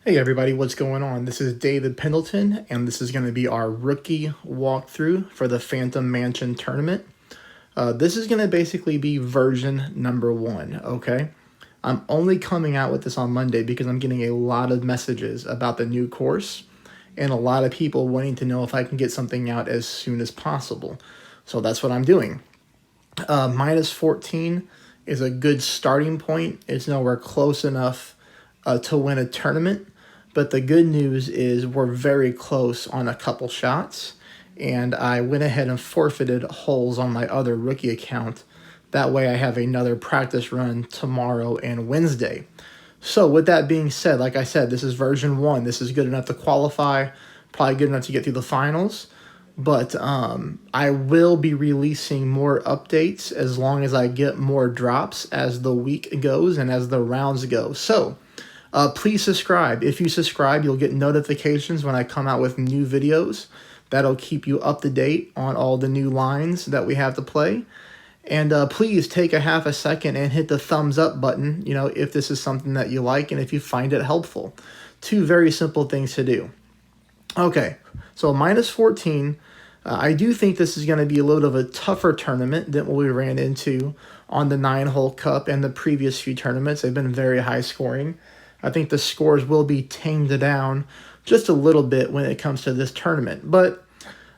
Hey everybody, what's going on? This is David Pendleton, and this is going to be our rookie walkthrough for the Phantom Mansion tournament. This is going to basically be version number 1, okay? I'm only coming out with this on Monday because I'm getting a lot of messages about the new course and a lot of people wanting to know if I can get something out as soon as possible. So that's what I'm doing. Minus 14 is a good starting point. It's nowhere close enough to win a tournament. But the good news is we're very close on a couple shots, and I went ahead and forfeited holes on my other rookie account. That way I have another practice run tomorrow and Wednesday. So with that being said, like I said, this is version 1. This is good enough to qualify, probably good enough to get through the finals. But I will be releasing more updates as long as I get more drops as the week goes and as the rounds go. So please subscribe. If you subscribe, you'll get notifications when I come out with new videos. That'll keep you up to date on all the new lines that we have to play. And please take a half a second and hit the thumbs up button, if this is something that you like and if you find it helpful. 2 very simple things to do. Okay, so minus 14. I do think this is going to be a little bit of a tougher tournament than what we ran into on the 9-hole cup and the previous few tournaments. They've been very high scoring. I think the scores will be tamed down just a little bit when it comes to this tournament. But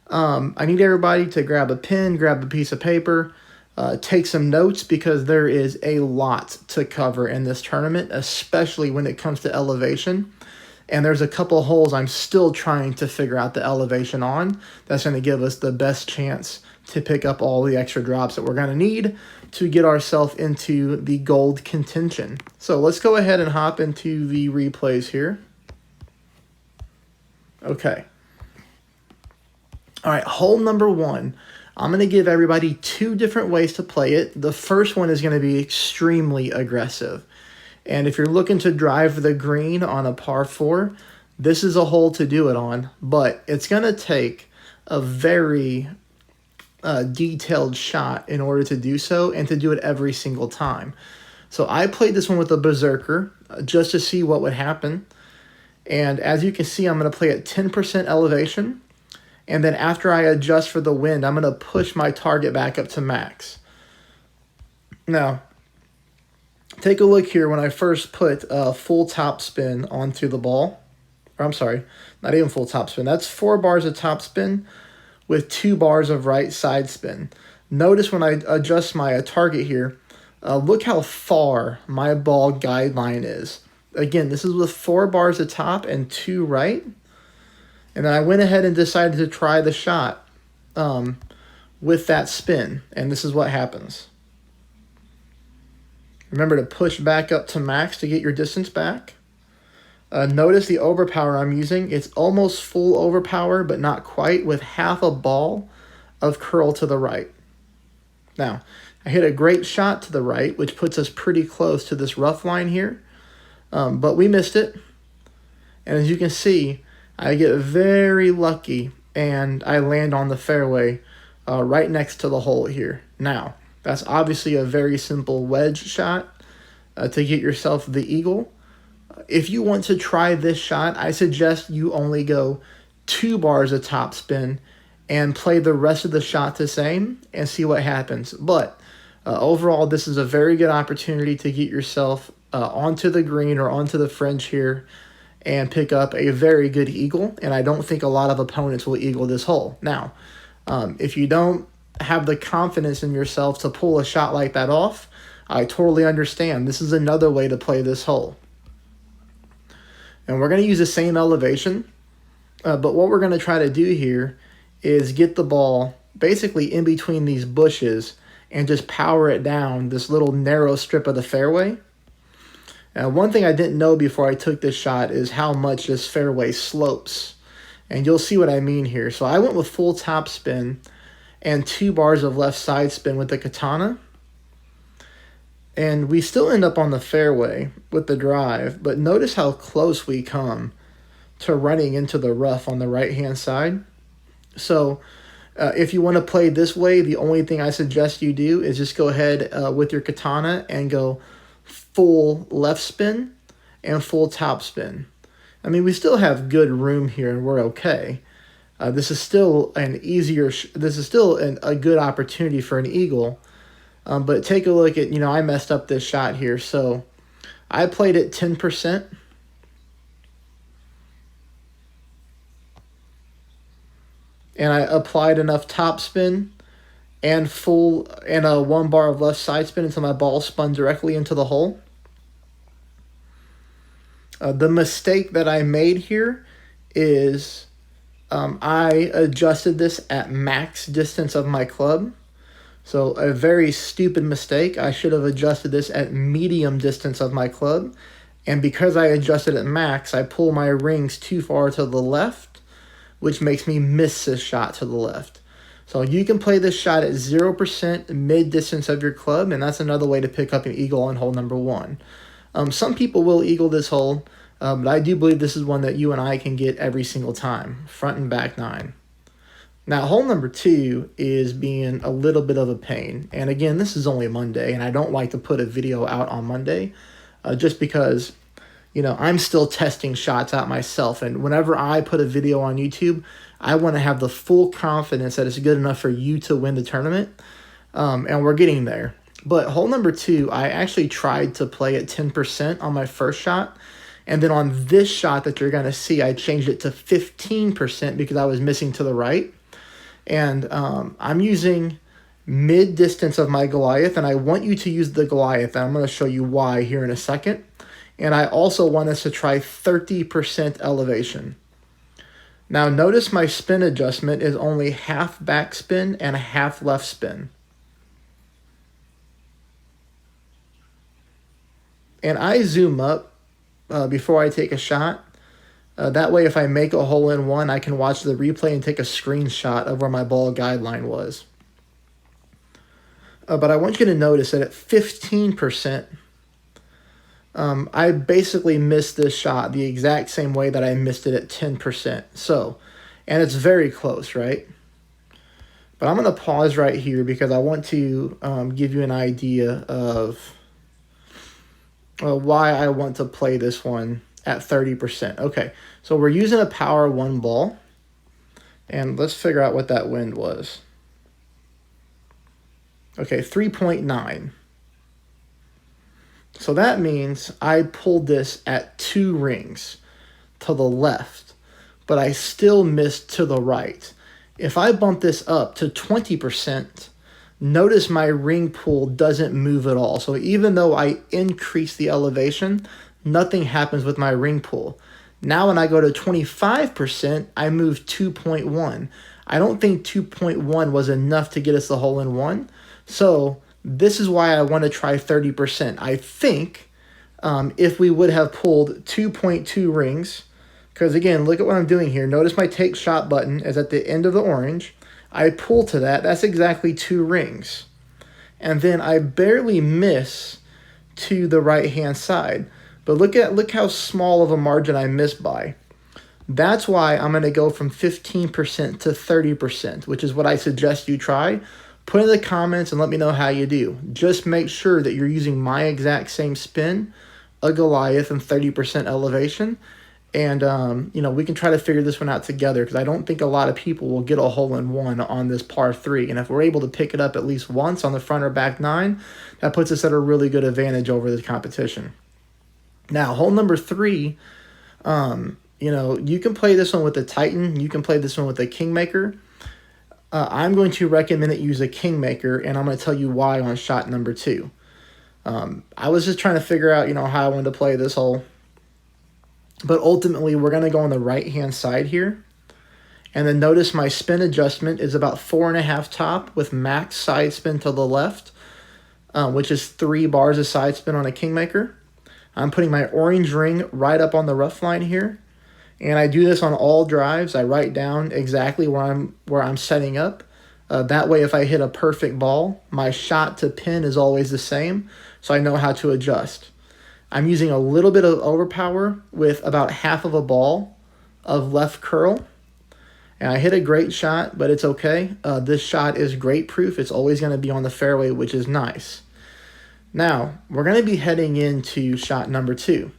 I need everybody to grab a pen, grab a piece of paper, take some notes because there is a lot to cover in this tournament, especially when it comes to elevation. And there's a couple holes I'm still trying to figure out the elevation on. That's going to give us the best chance to pick up all the extra drops that we're going to need to get ourselves into the gold contention. So let's go ahead and hop into the replays here. Okay. All right, hole number 1. I'm going to give everybody 2 different ways to play it. The first one is going to be extremely aggressive. And if you're looking to drive the green on a par 4, this is a hole to do it on. But it's going to take a very detailed shot in order to do so and to do it every single time. So I played this one with a berserker just to see what would happen. And as you can see, I'm going to play at 10% elevation. And then after I adjust for the wind, I'm going to push my target back up to max. Now, take a look here when I first put full top spin onto the ball. Or I'm sorry, not even full top spin. That's 4 bars of top spin with 2 bars of right side spin. Notice when I adjust my target here, look how far my ball guideline is. Again, this is with 4 bars of top and 2 right. And then I went ahead and decided to try the shot with that spin. And this is what happens. Remember to push back up to max to get your distance back. Notice the overpower I'm using. It's almost full overpower, but not quite, with half a ball of curl to the right. Now, I hit a great shot to the right, which puts us pretty close to this rough line here. But we missed it. And as you can see, I get very lucky, and I land on the fairway right next to the hole here. Now, that's obviously a very simple wedge shot to get yourself the eagle. If you want to try this shot, I suggest you only go 2 bars of top spin and play the rest of the shot the same and see what happens. But overall, this is a very good opportunity to get yourself onto the green or onto the fringe here and pick up a very good eagle. And I don't think a lot of opponents will eagle this hole. Now, if you don't have the confidence in yourself to pull a shot like that off, I totally understand. This is another way to play this hole. And we're going to use the same elevation, but what we're going to try to do here is get the ball basically in between these bushes and just power it down this little narrow strip of the fairway. One thing I didn't know before I took this shot is how much this fairway slopes. And you'll see what I mean here. So I went with full top spin and 2 bars of left side spin with the katana. And we still end up on the fairway with the drive, but notice how close we come to running into the rough on the right-hand side. So if you want to play this way, the only thing I suggest you do is just go ahead with your katana and go full left spin and full top spin. I mean, we still have good room here and we're okay. This is still a good opportunity for an eagle. But take a look at, I messed up this shot here. So I played it 10%. And I applied enough topspin and a 1 bar of left side spin until my ball spun directly into the hole. The mistake that I made here is I adjusted this at max distance of my club. So a very stupid mistake. I should have adjusted this at medium distance of my club. And because I adjusted at max, I pull my rings too far to the left, which makes me miss this shot to the left. So you can play this shot at 0% mid-distance of your club, and that's another way to pick up an eagle on hole number 1. Some people will eagle this hole, but I do believe this is one that you and I can get every single time, front and back 9. Now, hole number 2 is being a little bit of a pain. And again, this is only Monday, and I don't like to put a video out on Monday just because, I'm still testing shots out myself. And whenever I put a video on YouTube, I want to have the full confidence that it's good enough for you to win the tournament. And we're getting there. But hole number 2, I actually tried to play at 10% on my first shot. And then on this shot that you're going to see, I changed it to 15% because I was missing to the right. And I'm using mid-distance of my Goliath, and I want you to use the Goliath. And I'm going to show you why here in a second. And I also want us to try 30% elevation. Now notice my spin adjustment is only half backspin and a half left spin. And I zoom up before I take a shot. That way, if I make a hole-in-one, I can watch the replay and take a screenshot of where my ball guideline was. But I want you to notice that at 15%, I basically missed this shot the exact same way that I missed it at 10%. So, and it's very close, right? But I'm going to pause right here because I want to give you an idea of why I want to play this one at 30%. Okay, so we're using a power 1 ball, and let's figure out what that wind was. Okay, 3.9. So that means I pulled this at 2 rings to the left, but I still missed to the right. If I bump this up to 20%, notice my ring pull doesn't move at all. So even though I increase the elevation, nothing happens with my ring pull. Now when I go to 25%, I move 2.1. I don't think 2.1 was enough to get us the hole-in-one. So this is why I want to try 30%. I think if we would have pulled 2.2 rings, because again, look at what I'm doing here. Notice my take shot button is at the end of the orange. I pull to that. That's exactly 2 rings. And then I barely miss to the right-hand side. But look how small of a margin I missed by. That's why I'm going to go from 15% to 30%, which is what I suggest you try. Put in the comments and let me know how you do. Just make sure that you're using my exact same spin, a Goliath, and 30% elevation. And, we can try to figure this one out together because I don't think a lot of people will get a hole-in-one on this par 3. And if we're able to pick it up at least once on the front or back 9, that puts us at a really good advantage over the competition. Now, hole number 3, you can play this one with the Titan. You can play this one with the Kingmaker. I'm going to recommend that you use a Kingmaker, and I'm going to tell you why on shot number 2. I was just trying to figure out, how I wanted to play this hole. But ultimately, we're going to go on the right-hand side here. And then notice my spin adjustment is about 4.5 top with max side spin to the left, which is 3 bars of side spin on a Kingmaker. I'm putting my orange ring right up on the rough line here. And I do this on all drives. I write down exactly where I'm setting up. That way, if I hit a perfect ball, my shot to pin is always the same, so I know how to adjust. I'm using a little bit of overpower with about half of a ball of left curl. And I hit a great shot, but it's okay. This shot is great proof. It's always going to be on the fairway, which is nice. Now, we're going to be heading into shot number 2.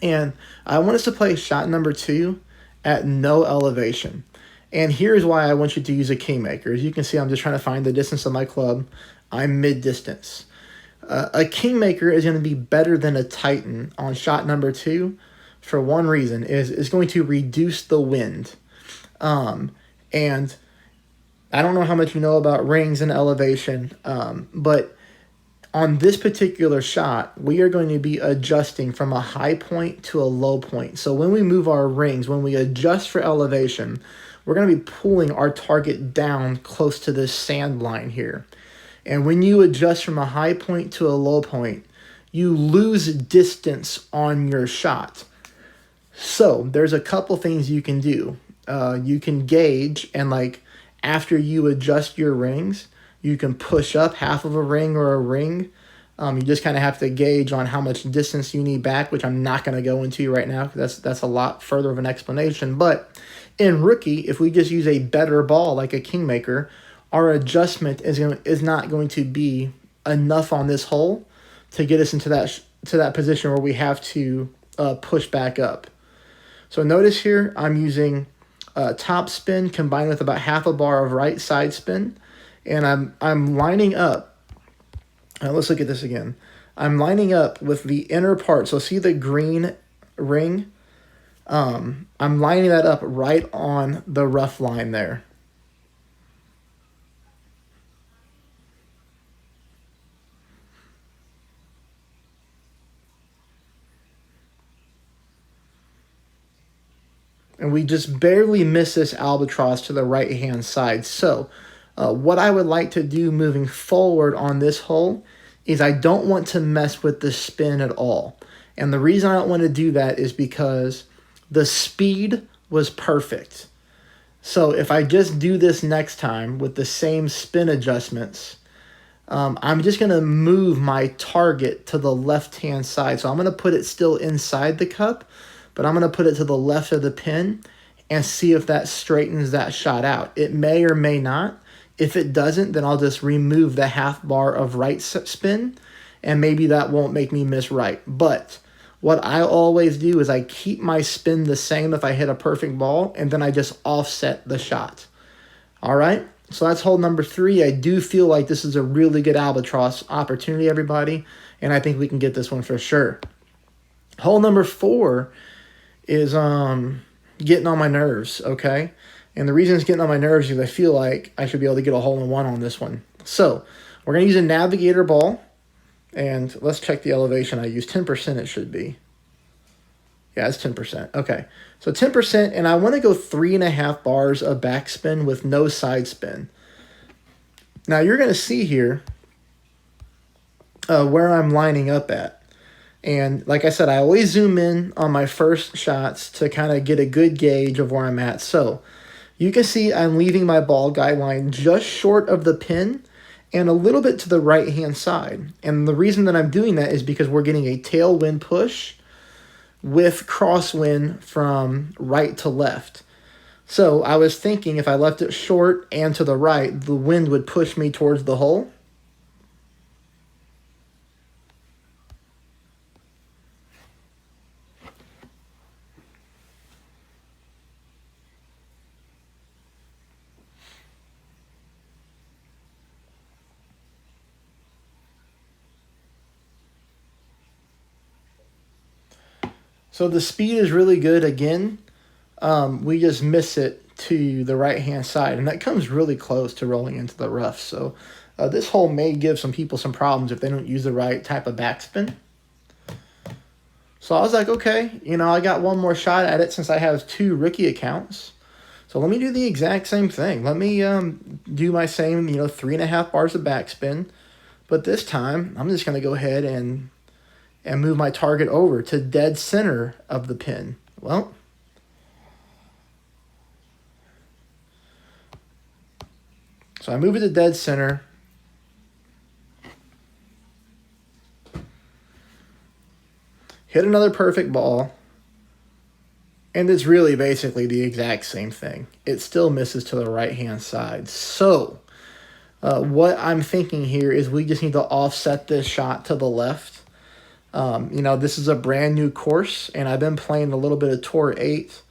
And I want us to play shot number 2 at no elevation. And here's why I want you to use a kingmaker. As you can see, I'm just trying to find the distance of my club. I'm mid-distance. A kingmaker is going to be better than a titan on shot number 2 for one reason. Is it's going to reduce the wind. And I don't know how much you know about rings and elevation, but on this particular shot, we are going to be adjusting from a high point to a low point. So when we move our rings, when we adjust for elevation, we're going to be pulling our target down close to this sand line here. And when you adjust from a high point to a low point, you lose distance on your shot. So there's a couple things you can do. You can gauge, and like after you adjust your rings, you can push up half of a ring or a ring. You just kind of have to gauge on how much distance you need back, which I'm not going to go into right now because that's a lot further of an explanation. But in Rookie, if we just use a better ball like a kingmaker, our adjustment is not going to be enough on this hole to get us into that position where we have to push back up. So notice here I'm using top spin combined with about half a bar of right side spin, and I'm lining up. Let's look at this again. I'm lining up with the inner part. So see the green ring? I'm lining that up right on the rough line there. And we just barely miss this albatross to the right-hand side. So what I would like to do moving forward on this hole is I don't want to mess with the spin at all. And the reason I don't want to do that is because the speed was perfect. So if I just do this next time with the same spin adjustments, I'm just going to move my target to the left-hand side. So I'm going to put it still inside the cup, but I'm going to put it to the left of the pin and see if that straightens that shot out. It may or may not. If it doesn't, then I'll just remove the half bar of right spin, and maybe that won't make me miss right. But what I always do is I keep my spin the same if I hit a perfect ball, and then I just offset the shot. All right? So that's hole number 3. I do feel like this is a really good albatross opportunity, everybody, and I think we can get this one for sure. Hole number 4 is getting on my nerves, okay? And the reason it's getting on my nerves is I feel like I should be able to get a hole-in-one on this one. So we're going to use a navigator ball, and let's check the elevation I use. 10% it should be. Yeah, it's 10%. Okay, so 10%, and I want to go 3.5 bars of backspin with no side spin. Now you're going to see here where I'm lining up at. And like I said, I always zoom in on my first shots to kind of get a good gauge of where I'm at. So you can see I'm leaving my ball guideline just short of the pin and a little bit to the right-hand side. And the reason that I'm doing that is because we're getting a tailwind push with crosswind from right to left. So I was thinking if I left it short and to the right, the wind would push me towards the hole. So the speed is really good again. We just miss it to the right-hand side, and that comes really close to rolling into the rough. So this hole may give some people some problems if they don't use the right type of backspin. So I was like, okay, I got one more shot at it since I have 2 rookie accounts. So let me do the exact same thing. Let me do my same, 3.5 bars of backspin. But this time, I'm just going to go ahead and move my target over to dead center of the pin. Well, so I move it to dead center. Hit another perfect ball. And it's really basically the exact same thing. It still misses to the right-hand side. So what I'm thinking here is we just need to offset this shot to the left. You know, this is a brand new course, and I've been playing a little bit of Tour 8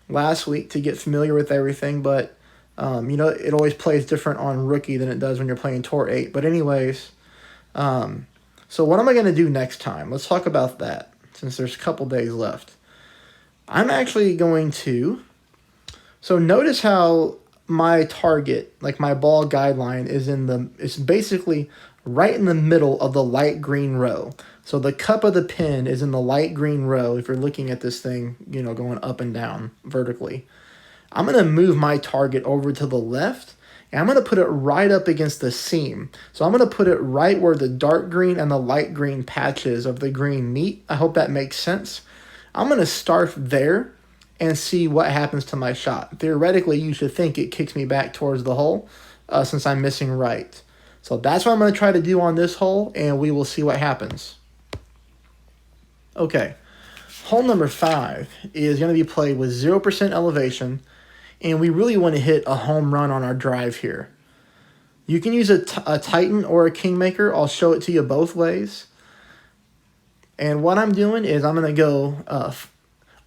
last week to get familiar with everything, but, you know, it always plays different on Rookie than it does when you're playing Tour 8. But anyways, so what am I going to do next time? Let's talk about that, since there's a couple days left. I'm actually going to... So notice how my target, like my ball guideline, it's basically right in the middle of the light green row. So the cup of the pin is in the light green row if you're looking at this thing, you know, going up and down vertically. I'm going to move my target over to the left, and I'm going to put it right up against the seam. So I'm going to put it right where the dark green and the light green patches of the green meet. I hope that makes sense. I'm going to start there and see what happens to my shot. Theoretically, you should think it kicks me back towards the hole since I'm missing right. So that's what I'm going to try to do on this hole, and we will see what happens. Okay, hole number 5 is going to be played with 0% elevation, and we really want to hit a home run on our drive here. You can use a Titan or a Kingmaker. I'll show it to you both ways. And what I'm doing is I'm going to go...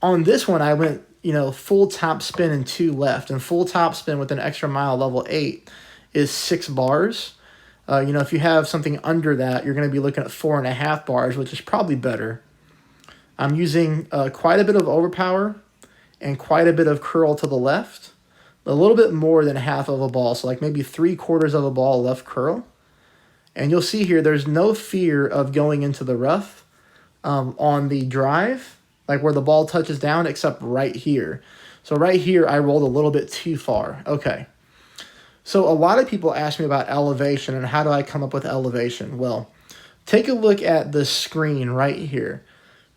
on this one, I went, you know, full top spin and 2 left. And full top spin with an extra mile level 8 is 6 bars. You know, if you have something under that, you're going to be looking at 4.5 bars, which is probably better. I'm using quite a bit of overpower and quite a bit of curl to the left. A little bit more than half of a ball, so like maybe 3/4 of a ball left curl. And you'll see here, there's no fear of going into the rough on the drive, like where the ball touches down, except right here. So right here, I rolled a little bit too far. Okay. So a lot of people ask me about elevation and how do I come up with elevation? Well, take a look at the screen right here.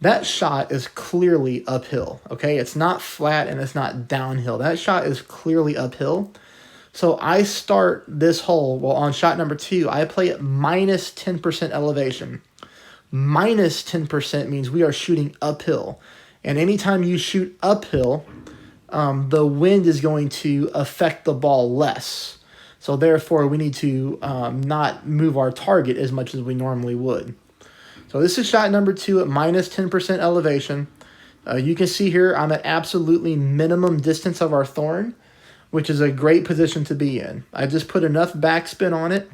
That shot is clearly uphill, okay? It's not flat and it's not downhill. That shot is clearly uphill. So I start this hole, well, on shot number 2, I play at minus 10% elevation. Minus 10% means we are shooting uphill. And anytime you shoot uphill, the wind is going to affect the ball less. So therefore, we need to not move our target as much as we normally would. So this is shot number 2 at minus 10% elevation. You can see here I'm at absolutely minimum distance of our thorn, which is a great position to be in. I just put enough backspin on it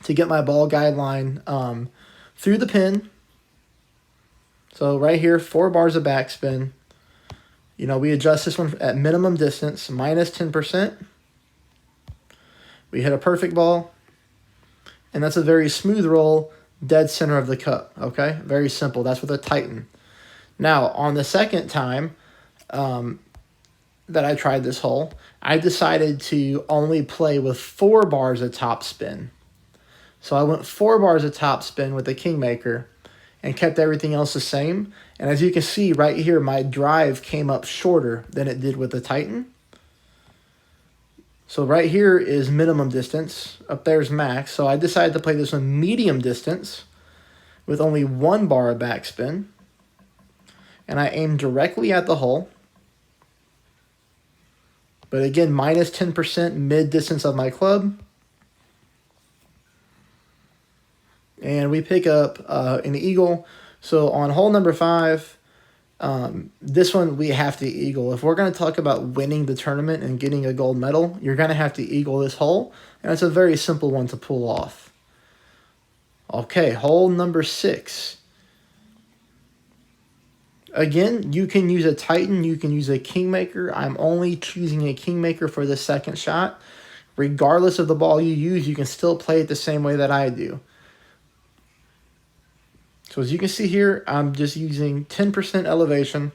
to get my ball guideline through the pin. So right here, 4 bars of backspin. You know, we adjust this one at minimum distance, minus 10%. We hit a perfect ball, and that's a very smooth roll, dead center of the cup, okay? Very simple. That's with a Titan. Now, on the second time that I tried this hole, I decided to only play with 4 bars of top spin. So I went 4 bars of top spin with the Kingmaker and kept everything else the same. And as you can see right here, my drive came up shorter than it did with the Titan. So right here is minimum distance. Up there is max. So I decided to play this one medium distance with only 1 bar of backspin. And I aimed directly at the hole. But again, minus 10% mid distance of my club. And we pick up an eagle. So on hole number 5, this one we have to eagle. If we're going to talk about winning the tournament and getting a gold medal, you're going to have to eagle this hole. And it's a very simple one to pull off. Okay, hole number 6. Again, you can use a Titan, you can use a Kingmaker. I'm only choosing a Kingmaker for the second shot. Regardless of the ball you use, you can still play it the same way that I do. So as you can see here, I'm just using 10% elevation.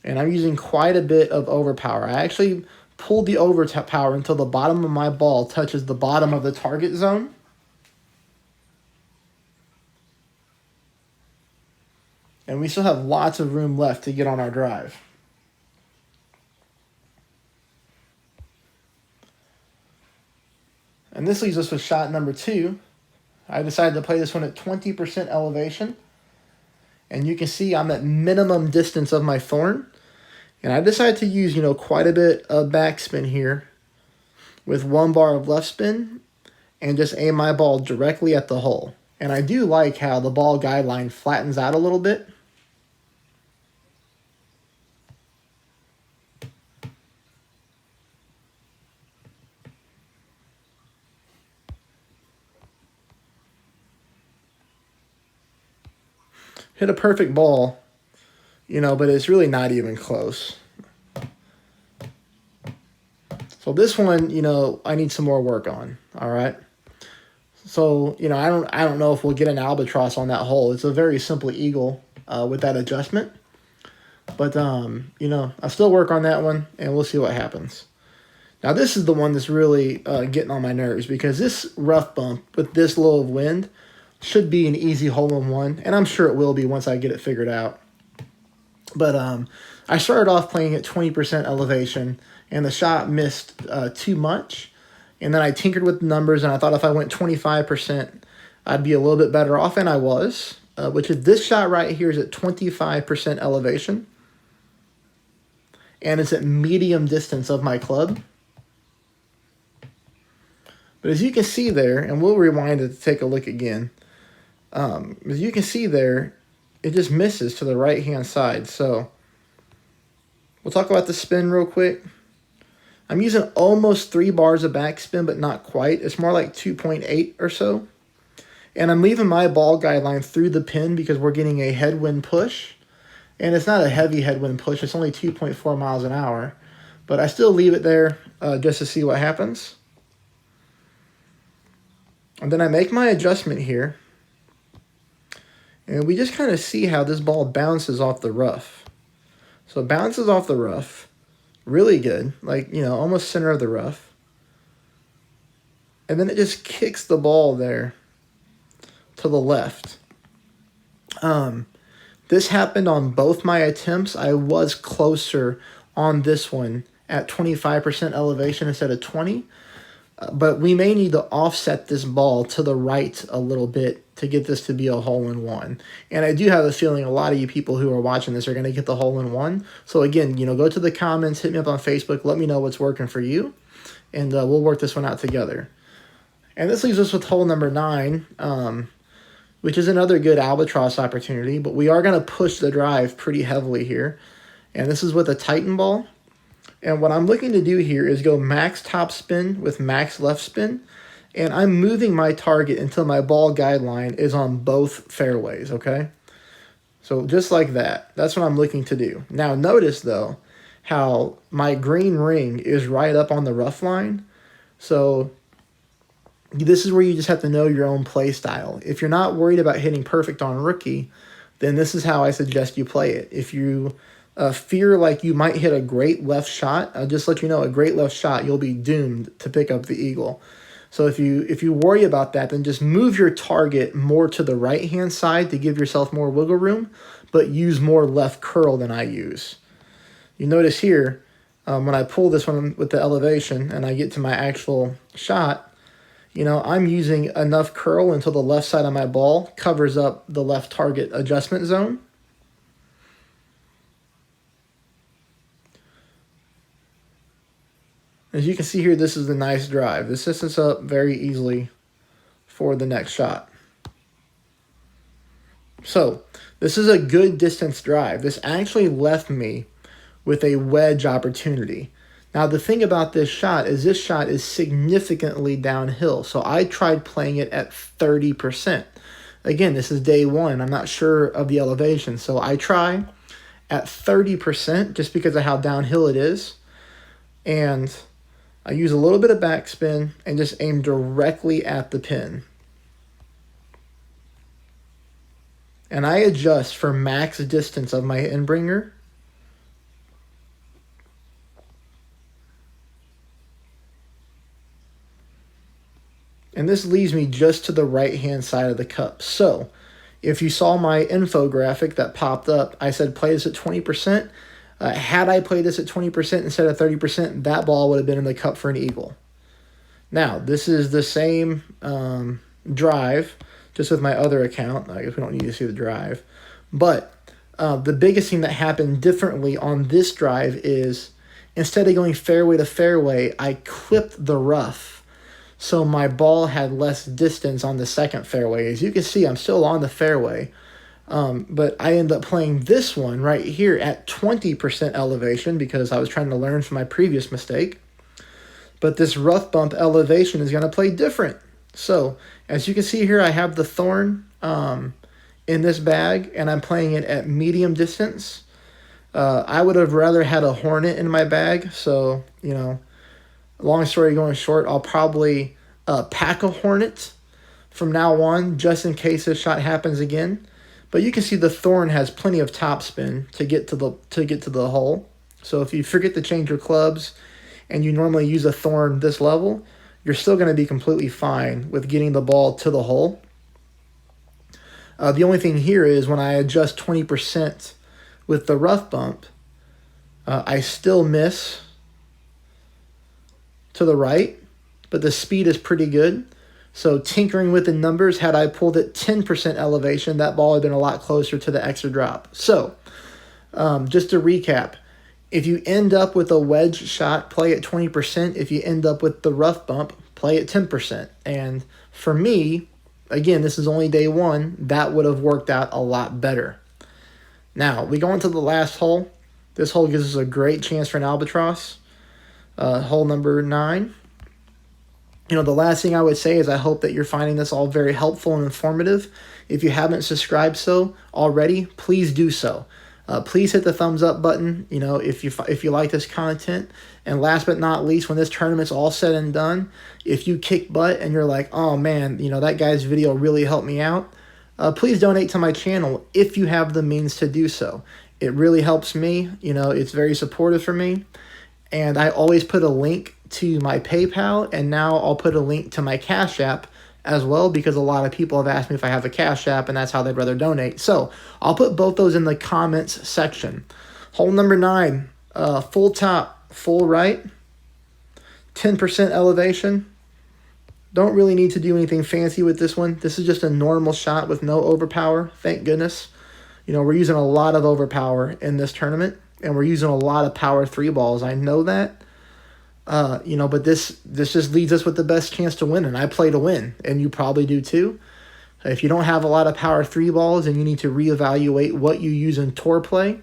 And I'm using quite a bit of overpower. I actually pulled the overpower until the bottom of my ball touches the bottom of the target zone. And we still have lots of room left to get on our drive. And this leaves us with shot number 2. I decided to play this one at 20% elevation. And you can see I'm at minimum distance of my thorn. And I decided to use, quite a bit of backspin here with 1 bar of left spin and just aim my ball directly at the hole. And I do like how the ball guideline flattens out a little bit. Hit a perfect ball, but it's really not even close. So this one, I need some more work on, all right? So, I don't know if we'll get an albatross on that hole. It's a very simple eagle with that adjustment. But, I'll still work on that one, and we'll see what happens. Now, this is the one that's really getting on my nerves, because this rough bump with this low of wind should be an easy hole-in-one, and I'm sure it will be once I get it figured out. But I started off playing at 20% elevation, and the shot missed too much. And then I tinkered with the numbers, and I thought if I went 25%, I'd be a little bit better off, and I was, which is this shot right here is at 25% elevation. And it's at medium distance of my club. But as you can see there, and we'll rewind it to take a look again, as you can see there, it just misses to the right-hand side. So we'll talk about the spin real quick. I'm using almost 3 bars of backspin, but not quite. It's more like 2.8 or so. And I'm leaving my ball guideline through the pin because we're getting a headwind push. And it's not a heavy headwind push. It's only 2.4 miles an hour. But I still leave it there just to see what happens. And then I make my adjustment here. And we just kind of see how this ball bounces off the rough. So it bounces off the rough. Really good. Like, almost center of the rough. And then it just kicks the ball there to the left. This happened on both my attempts. I was closer on this one at 25% elevation instead of 20. But we may need to offset this ball to the right a little bit to get this to be a hole-in-one. And I do have a feeling a lot of you people who are watching this are going to get the hole-in-one. So again, go to the comments, hit me up on Facebook, let me know what's working for you, and we'll work this one out together. And this leaves us with hole number 9, which is another good albatross opportunity, but we are going to push the drive pretty heavily here. And this is with a Titan ball. And what I'm looking to do here is go max top spin with max left spin. And I'm moving my target until my ball guideline is on both fairways, okay? So just like that. That's what I'm looking to do. Now notice, though, how my green ring is right up on the rough line. So this is where you just have to know your own play style. If you're not worried about hitting perfect on rookie, then this is how I suggest you play it. If you fear like you might hit a great left shot, I'll just let you know a great left shot, you'll be doomed to pick up the eagle. So if you worry about that, then just move your target more to the right-hand side to give yourself more wiggle room, but use more left curl than I use. You notice here, when I pull this one with the elevation and I get to my actual shot, I'm using enough curl until the left side of my ball covers up the left target adjustment zone. As you can see here, this is a nice drive. This sets us up very easily for the next shot. So, this is a good distance drive. This actually left me with a wedge opportunity. Now, the thing about this shot is significantly downhill. So, I tried playing it at 30%. Again, this is day one. I'm not sure of the elevation. So, I try at 30% just because of how downhill it is. And I use a little bit of backspin and just aim directly at the pin. And I adjust for max distance of my inbringer. And this leaves me just to the right-hand side of the cup. So, if you saw my infographic that popped up, I said play this at 20%. Had I played this at 20% instead of 30%, that ball would have been in the cup for an eagle. Now, this is the same drive, just with my other account. I guess we don't need to see the drive. But the biggest thing that happened differently on this drive is instead of going fairway to fairway, I clipped the rough. so my ball had less distance on the second fairway. As you can see, I'm still on the fairway, but I ended up playing this one right here at 20% elevation because I was trying to learn from my previous mistake. But this rough bump elevation is going to play different. So as you can see here, I have the thorn in this bag, and I'm playing it at medium distance. I would have rather had a hornet in my bag, so, you know, long story going short, I'll probably pack a hornet from now on, just in case this shot happens again. But you can see the thorn has plenty of topspin to get to the hole. So if you forget to change your clubs and you normally use a thorn this level, you're still going to be completely fine with getting the ball to the hole. The only thing here is when I adjust 20% with the rough bump, I still miss to the right, but the speed is pretty good. So tinkering with the numbers, had I pulled it 10% elevation, that ball had been a lot closer to the extra drop. So just to recap, if you end up with a wedge shot, play at 20%. If you end up with the rough bump, play at 10%. And for me, again, this is only day one, that would have worked out a lot better. Now, we go into the last hole. This hole gives us a great chance for an albatross. Hole number 9. You know, the last thing I would say is I hope that you're finding this all very helpful and informative. If you haven't subscribed already, please do so. Please hit the thumbs up button, you know, if you like this content. And last but not least, when this tournament's all said and done, if you kick butt and you're like, oh man, you know, that guy's video really helped me out, please donate to my channel if you have the means to do so. It really helps me. You know, it's very supportive for me. And I always put a link to my PayPal, and now I'll put a link to my Cash App as well, because a lot of people have asked me if I have a Cash App, and that's how they'd rather donate. So I'll put both those in the comments section. Hole number 9, full top, full right, 10% elevation. Don't really need to do anything fancy with this one. This is just a normal shot with no overpower, thank goodness. You know, we're using a lot of overpower in this tournament, and we're using a lot of power 3 balls. I know that. You know, but this just leaves us with the best chance to win, and I play to win, and you probably do too. If you don't have a lot of power 3 balls, then you need to reevaluate what you use in tour play,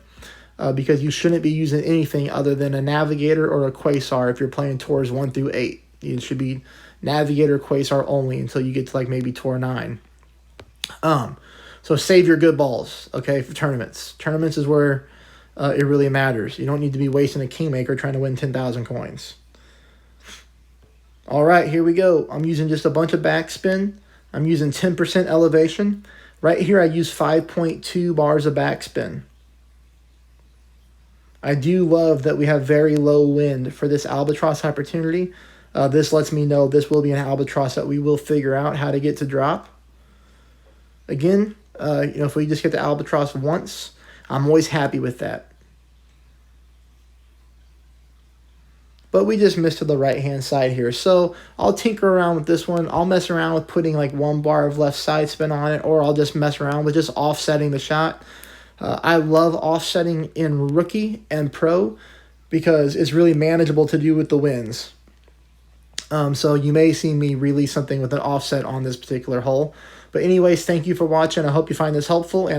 because you shouldn't be using anything other than a Navigator or a Quasar if you're playing tours 1 through 8. You should be Navigator, Quasar only until you get to like maybe tour 9. So save your good balls, okay, for tournaments. Tournaments is where it really matters. You don't need to be wasting a Kingmaker trying to win 10,000 coins. All right, here we go. I'm using just a bunch of backspin. I'm using 10% elevation. Right here, I use 5.2 bars of backspin. I do love that we have very low wind for this albatross opportunity. This lets me know this will be an albatross that we will figure out how to get to drop. Again, you know, if we just get the albatross once, I'm always happy with that. But we just missed to the right-hand side here. So I'll tinker around with this one. I'll mess around with putting like 1 bar of left side spin on it, or I'll just mess around with just offsetting the shot. I love offsetting in rookie and pro because it's really manageable to do with the winds. So you may see me release something with an offset on this particular hole. But anyways, thank you for watching. I hope you find this helpful. And